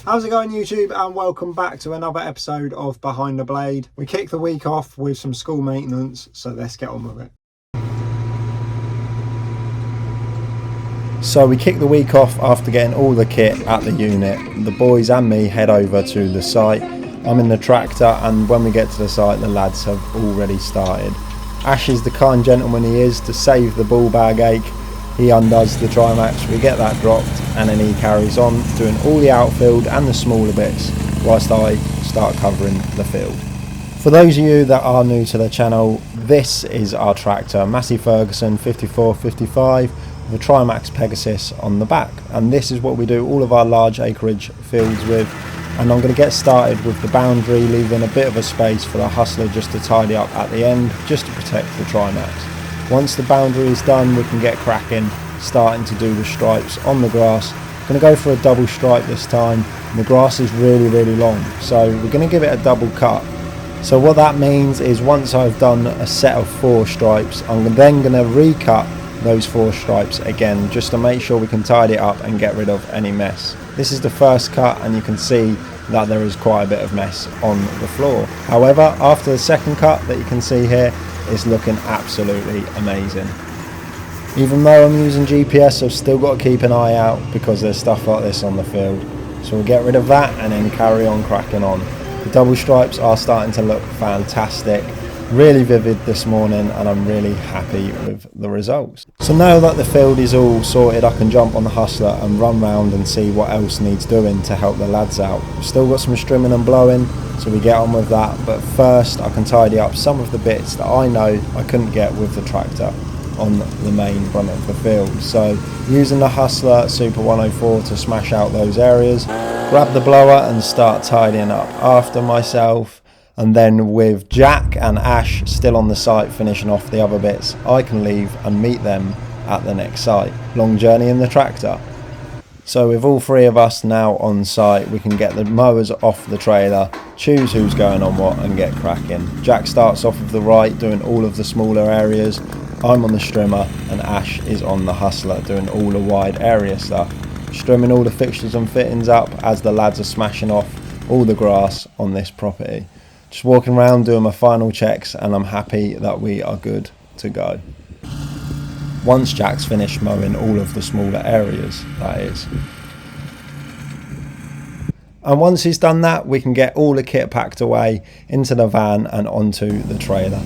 How's it going, YouTube, and welcome back to another episode of Behind the Blade. We kicked the week off with some school maintenance, so let's get on with it. So we kick the week off after getting all the kit at the unit. The boys and me head over to the site. I'm in the tractor, and when we get to the site, the lads have already started. Ash is the kind gentleman he is. To save the ball bag ache, he undoes the Trimax, we get that dropped, and then he carries on doing all the outfield and the smaller bits whilst I start covering the field. For those of you that are new to the channel, this is our tractor, Massey Ferguson 5455 with a Trimax Pegasus on the back, and this is what we do all of our large acreage fields with. And I'm going to get started with the boundary, leaving a bit of a space for the hustler just to tidy up at the end, just to protect the Trimax. Once the boundary is done, we can get cracking, starting to do the stripes on the grass. I'm going to go for a double stripe this time. The grass is really long, so we're going to give it a double cut. So what that means is once I've done a set of 4 stripes, I'm then going to recut those 4 stripes again, just to make sure we can tidy it up and get rid of any mess. This is the first cut, and you can see that there is quite a bit of mess on the floor. However, after the second cut that you can see here, it's looking absolutely amazing. Even though I'm using GPS, I've still got to keep an eye out because there's stuff like this on the field. So we'll get rid of that and then carry on cracking on. The double stripes are starting to look fantastic. Really vivid this morning, and I'm really happy with the results. So now that the field is all sorted, I can jump on the hustler and run round and see what else needs doing to help the lads out. We've still got some strimming and blowing, so we get on with that, but first I can tidy up some of the bits that I know I couldn't get with the tractor on the main front of the field. So using the hustler Super 104 to smash out those areas, grab the blower and start tidying up after myself. And then with Jack and Ash still on the site finishing off the other bits, I can leave and meet them at the next site. Long journey in the tractor. So with all 3 of us now on site, we can get the mowers off the trailer, choose who's going on what and get cracking. Jack starts off with the right, doing all of the smaller areas. I'm on the strimmer and Ash is on the hustler, doing all the wide area stuff. Strimming all the fixtures and fittings up as the lads are smashing off all the grass on this property. Just walking around doing my final checks, and I'm happy that we are good to go. Once Jack's finished mowing all of the smaller areas, that is. And once he's done that, we can get all the kit packed away into the van and onto the trailer.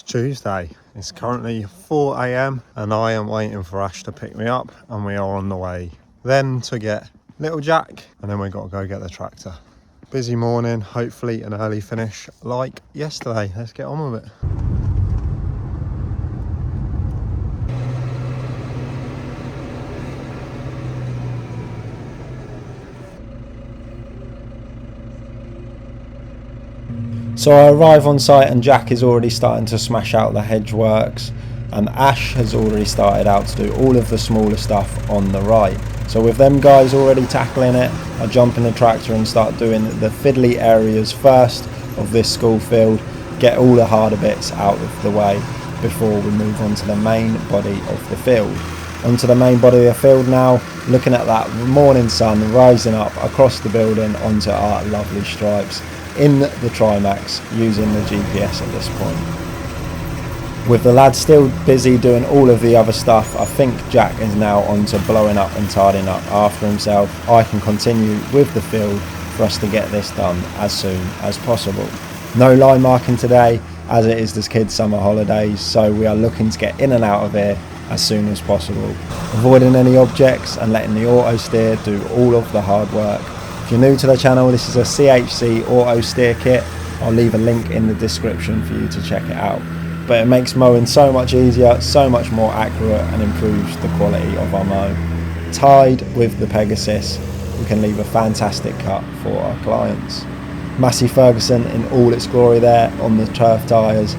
Tuesday. It's currently 4 AM and I am waiting for Ash to pick me up, and we are on the way then to get little Jack, and then we've got to go get the tractor. Busy morning, hopefully an early finish like yesterday. Let's get on with it. So I arrive on site and Jack is already starting to smash out the hedge works, and Ash has already started out to do all of the smaller stuff on the right. So with them guys already tackling it, I jump in the tractor and start doing the fiddly areas first of this school field, get all the harder bits out of the way before we move on to the main body of the field. Onto the main body of the field now, looking at that morning sun rising up across the building onto our lovely stripes in the Trimax using the GPS at this point. With the lads still busy doing all of the other stuff, I think Jack is now on to blowing up and tidying up after himself. I can continue with the field for us to get this done as soon as possible. No line marking today, as it is this kids' summer holidays, so we are looking to get in and out of here as soon as possible, avoiding any objects and letting the auto steer do all of the hard work. If you're new to the channel, this is a CHC auto steer kit. I'll leave a link in the description for you to check it out. But it makes mowing so much easier, so much more accurate, and improves the quality of our mow. Tied with the Pegasus, we can leave a fantastic cut for our clients. Massey Ferguson in all its glory there on the turf tyres.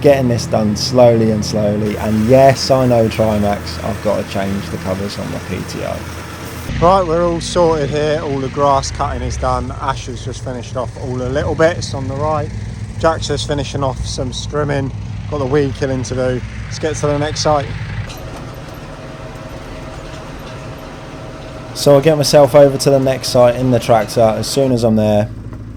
Getting this done slowly and slowly, and yes, I know Trimax, I've got to change the covers on the PTO. Right, we're all sorted here, all the grass cutting is done. Ash has just finished off all the little bits on the right. Jack's just finishing off some strimming, got the weed killing to do, Let's get to the next site. So I get myself over to the next site in the tractor. As soon as I'm there,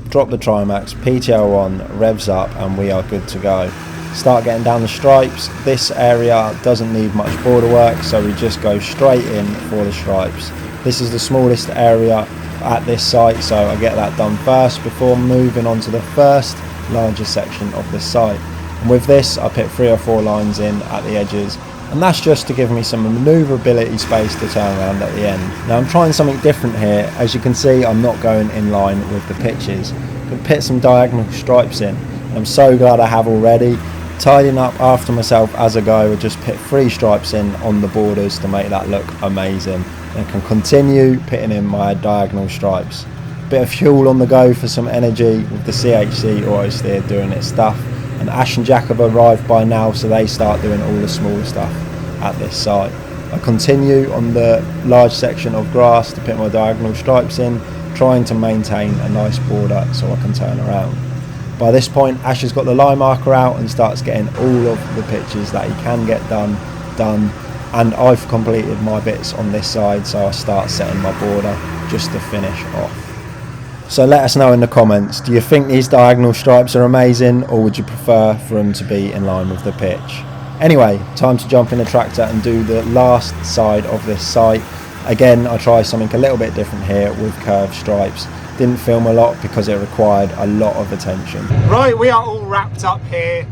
drop the Trimax, PTO on, revs up, and we are good to go. Start getting down the stripes. This area doesn't need much border work, so we just go straight in for the stripes. This is the smallest area at this site, so I get that done first before moving on to the first larger section of the site. And with this, I put 3 or 4 lines in at the edges, and that's just to give me some manoeuvrability space to turn around at the end. Now I'm trying something different here. As you can see, I'm not going in line with the pitches, but put some diagonal stripes in. And I'm so glad I have already. Tidying up after myself as I go, I just put 3 stripes in on the borders to make that look amazing. And can continue putting in my diagonal stripes. Bit of fuel on the go for some energy with the CHC auto steer doing its stuff. And Ash and Jack have arrived by now, so they start doing all the smaller stuff at this site. I continue on the large section of grass to put my diagonal stripes in, trying to maintain a nice border so I can turn around. By this point, Ash has got the line marker out and starts getting all of the pitches that he can get done, and I've completed my bits on this side, so I start setting my border just to finish off. So let us know in the comments, do you think these diagonal stripes are amazing, or would you prefer for them to be in line with the pitch? Anyway, time to jump in the tractor and do the last side of this site. Again, I try something a little bit different here with curved stripes. Didn't film a lot because it required a lot of attention. Right, we are all wrapped up here.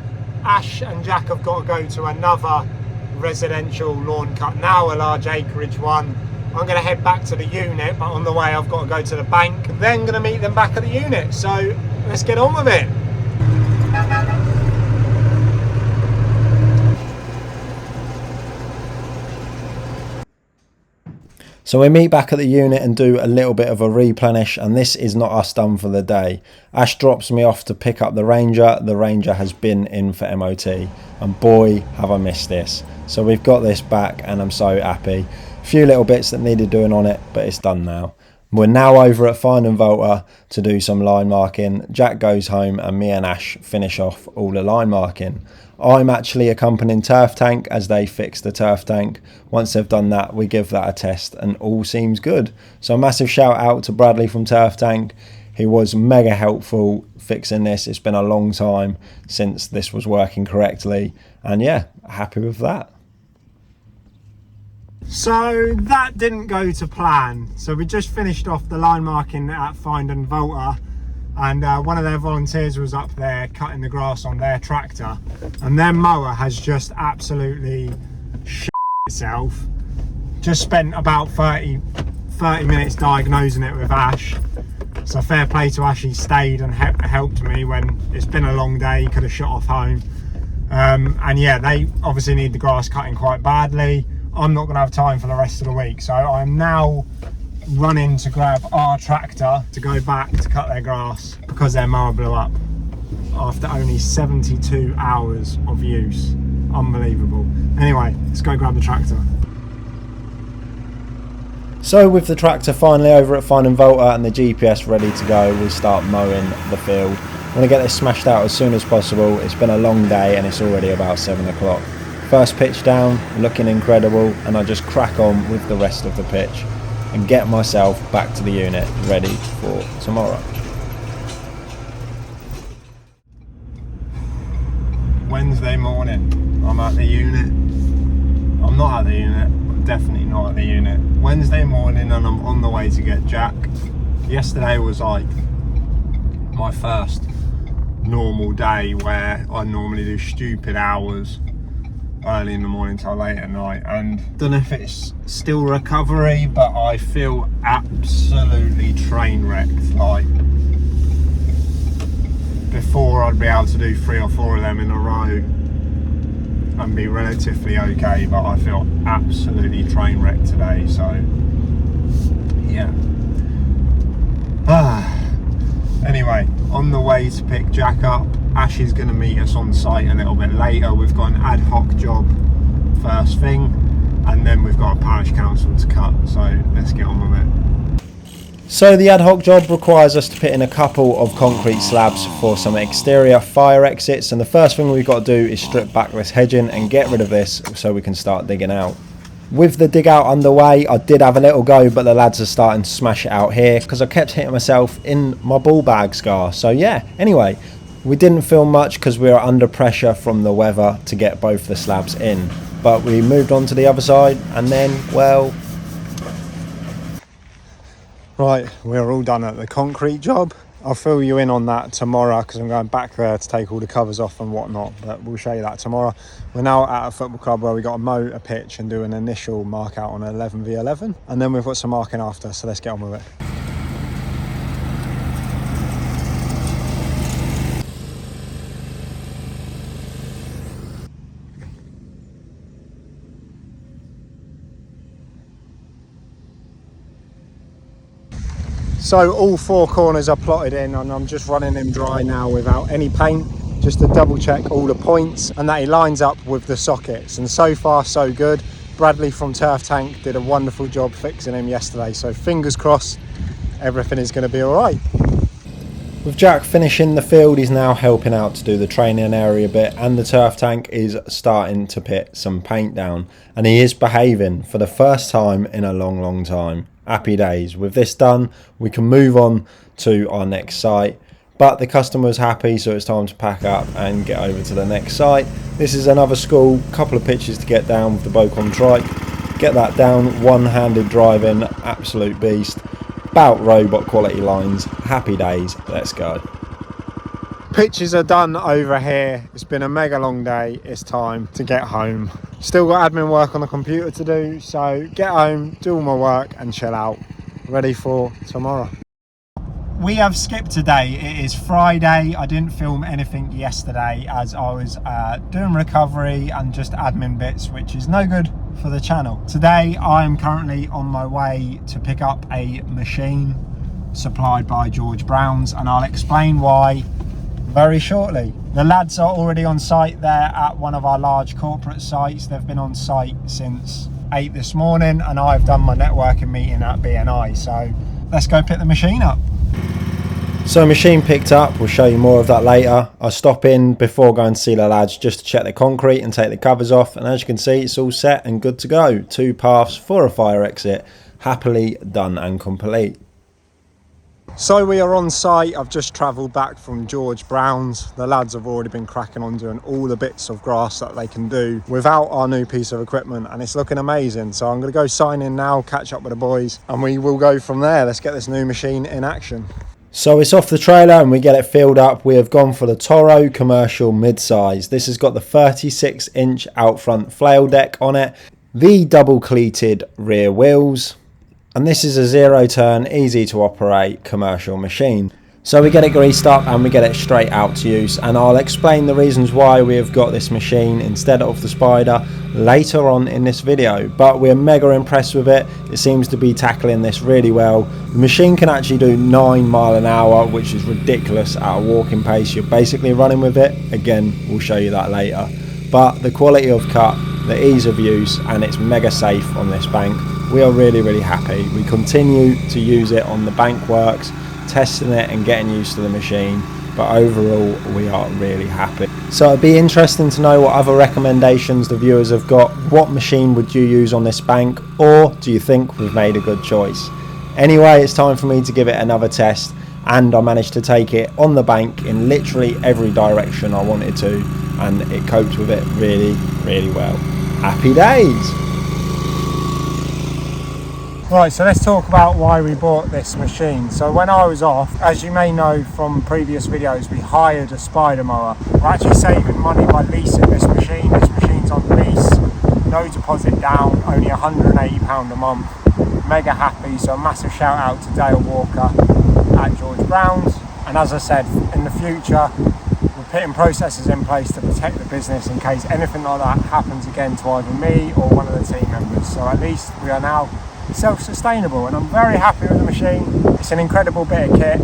Ash and Jack have got to go to another residential lawn cut now, a large acreage one. I'm going to head back to the unit, but on the way I've got to go to the bank, then going to meet them back at the unit. So let's get on with it. So we meet back at the unit and do a little bit of a replenish, and this is not us done for the day. Ash drops me off to pick up the Ranger. The Ranger has been in for MOT, and boy have I missed this. So we've got this back and I'm so happy. A few little bits that needed doing on it, but it's done now. We're now over at Find and Volta to do some line marking. Jack goes home and me and Ash finish off all the line marking. I'm actually accompanying Turf Tank as they fix the turf tank. Once they've done that, we give that a test and all seems good. So a massive shout out to Bradley from Turf Tank. He was mega helpful fixing this. It's been a long time since this was working correctly, and yeah, happy with that. So that didn't go to plan. So we just finished off the line marking at Find and Volta, and one of their volunteers was up there cutting the grass on their tractor, and their mower has just absolutely shit itself. Just spent about 30 minutes diagnosing it with Ash. So fair play to Ash, he stayed and helped me when it's been a long day. He could have shut off home. And yeah, they obviously need the grass cutting quite badly. I'm not going to have time for the rest of the week, so I'm now running to grab our tractor to go back to cut their grass because their mower blew up after only 72 hours of use. Unbelievable. Anyway, let's go grab the tractor. So with the tractor finally over at Find and Volta and the GPS ready to go, we start mowing the field. I want to get this smashed out as soon as possible. It's been a long day and it's already about 7 o'clock. First pitch down, looking incredible, and I just crack on with the rest of the pitch and get myself back to the unit ready for tomorrow. Wednesday morning, I'm at the unit. I'm not at the unit, I'm definitely not at the unit. Wednesday morning and I'm on the way to get Jack. Yesterday was like my first normal day where I normally do stupid hours early in the morning till late at night, and don't know if it's still recovery, but I feel absolutely train wrecked. Like before I'd be able to do 3 or 4 of them in a row and be relatively okay, but I feel absolutely train wrecked today. So yeah. Anyway, on the way to pick Jack up. Ash is going to meet us on site a little bit later. We've got an ad hoc job first thing, and then we've got a parish council to cut, so let's get on with it. So the ad hoc job requires us to put in a couple of concrete slabs for some exterior fire exits, and the first thing we've got to do is strip back this hedging and get rid of this so we can start digging out. With the dig out underway, I did have a little go, but the lads are starting to smash it out here because I kept hitting myself in my ball bag scar. So yeah, anyway, we didn't film much because we were under pressure from the weather to get both the slabs in, but we moved on to the other side, and then, well, right, we're all done at the concrete job. I'll fill you in on that tomorrow because I'm going back there to take all the covers off and whatnot, but we'll show you that tomorrow. We're now at a football club where we got to mow a pitch and do an initial mark out on 11v11, and then we've got some marking after, so let's get on with it. So all four corners are plotted in, and I'm just running them dry now without any paint, just to double check all the points and that he lines up with the sockets, and so far so good. Bradley from Turf Tank did a wonderful job fixing him yesterday, so fingers crossed everything is going to be alright. With Jack finishing the field, he's now helping out to do the training area bit, and the Turf Tank is starting to put some paint down, and he is behaving for the first time in a long time. Happy days. With this done, we can move on to our next site, but the customer's happy, so it's time to pack up and get over to the next site. This is another school, couple of pitches to get down with the Bocon trike, get that down, one-handed driving, absolute beast, about robot quality lines. Happy days, let's go. Pitches are done over here. It's been a mega long day. It's time to get home. Still got admin work on the computer to do, so get home, do all my work and chill out. Ready for tomorrow. We have skipped today. It is Friday. I didn't film anything yesterday as I was doing recovery and just admin bits, which is no good for the channel. Today I am currently on my way to pick up a machine supplied by George Brown's, and I'll explain why very shortly. The lads are already on site there at one of our large corporate sites. They've been on site since 8 this morning, and I've done my networking meeting at BNI, so let's go pick the machine up. So machine picked up, we'll show you more of that later. I'll stop in before going to see the lads just to check the concrete and take the covers off, and as you can see it's all set and good to go. 2 paths for a fire exit, happily done and complete. So we are on site. I've just travelled back from George Brown's. The lads have already been cracking on doing all the bits of grass that they can do without our new piece of equipment, and it's looking amazing. So I'm going to go sign in now, catch up with the boys, and we will go from there. Let's get this new machine in action. So it's off the trailer and we get it filled up. We have gone for the Toro commercial mid-size. This has got the 36-inch out front flail deck on it, the double cleated rear wheels, and this is a 0-turn, easy to operate commercial machine. So we get it greased up and we get it straight out to use, and I'll explain the reasons why we have got this machine instead of the Spider later on in this video, but we're mega impressed with it. It seems to be tackling this really well. The machine can actually do 9 miles an hour, which is ridiculous at a walking pace. You're basically running with it. Again, we'll show you that later, but the quality of cut, the ease of use, and it's mega safe on this bank. We are really happy. We continue to use it on the bank works, testing it and getting used to the machine, but overall we are really happy. So it'd be interesting to know what other recommendations the viewers have got. What machine would you use on this bank, or do you think we've made a good choice? Anyway, it's time for me to give it another test, and I managed to take it on the bank in literally every direction I wanted to, and it coped with it really well. Happy days! Right, so let's talk about why we bought this machine. So when I was off, as you may know from previous videos, we hired a spider mower. We're actually saving money by leasing this machine. This machine's on lease, no deposit down, only £180 a month. Mega happy, so a massive shout out to Dale Walker at George Brown's. And as I said, in the future, we're putting processes in place to protect the business in case anything like that happens again to either me or one of the team members. So at least we are now self-sustainable, and I'm very happy with the machine. It's an incredible bit of kit,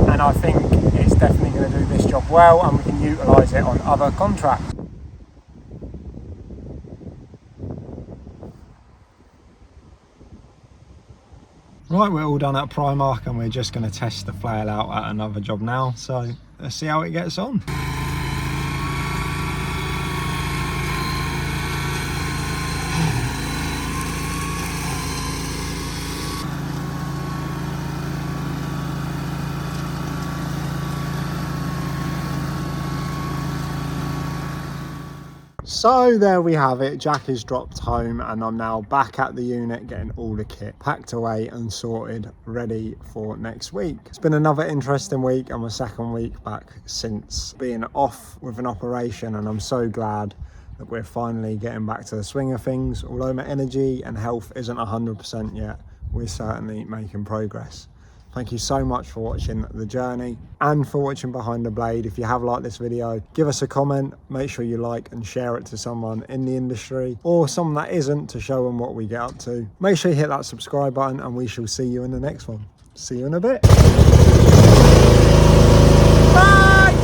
and I think it's definitely going to do this job well, and we can utilise it on other contracts. Right, we're all done at Primark and we're just going to test the flail out at another job now, so let's see how it gets on. So there we have it, Jack is dropped home and I'm now back at the unit getting all the kit packed away and sorted, ready for next week. It's been another interesting week and my second week back since being off with an operation, and I'm so glad that we're finally getting back to the swing of things. Although my energy and health isn't 100% yet, we're certainly making progress. Thank you so much for watching the journey and for watching Behind the Blade. If you have liked this video, give us a comment, make sure you like and share it to someone in the industry or someone that isn't, to show them what we get up to. Make sure you hit that subscribe button and we shall see you in the next one. See you in a bit. Bye!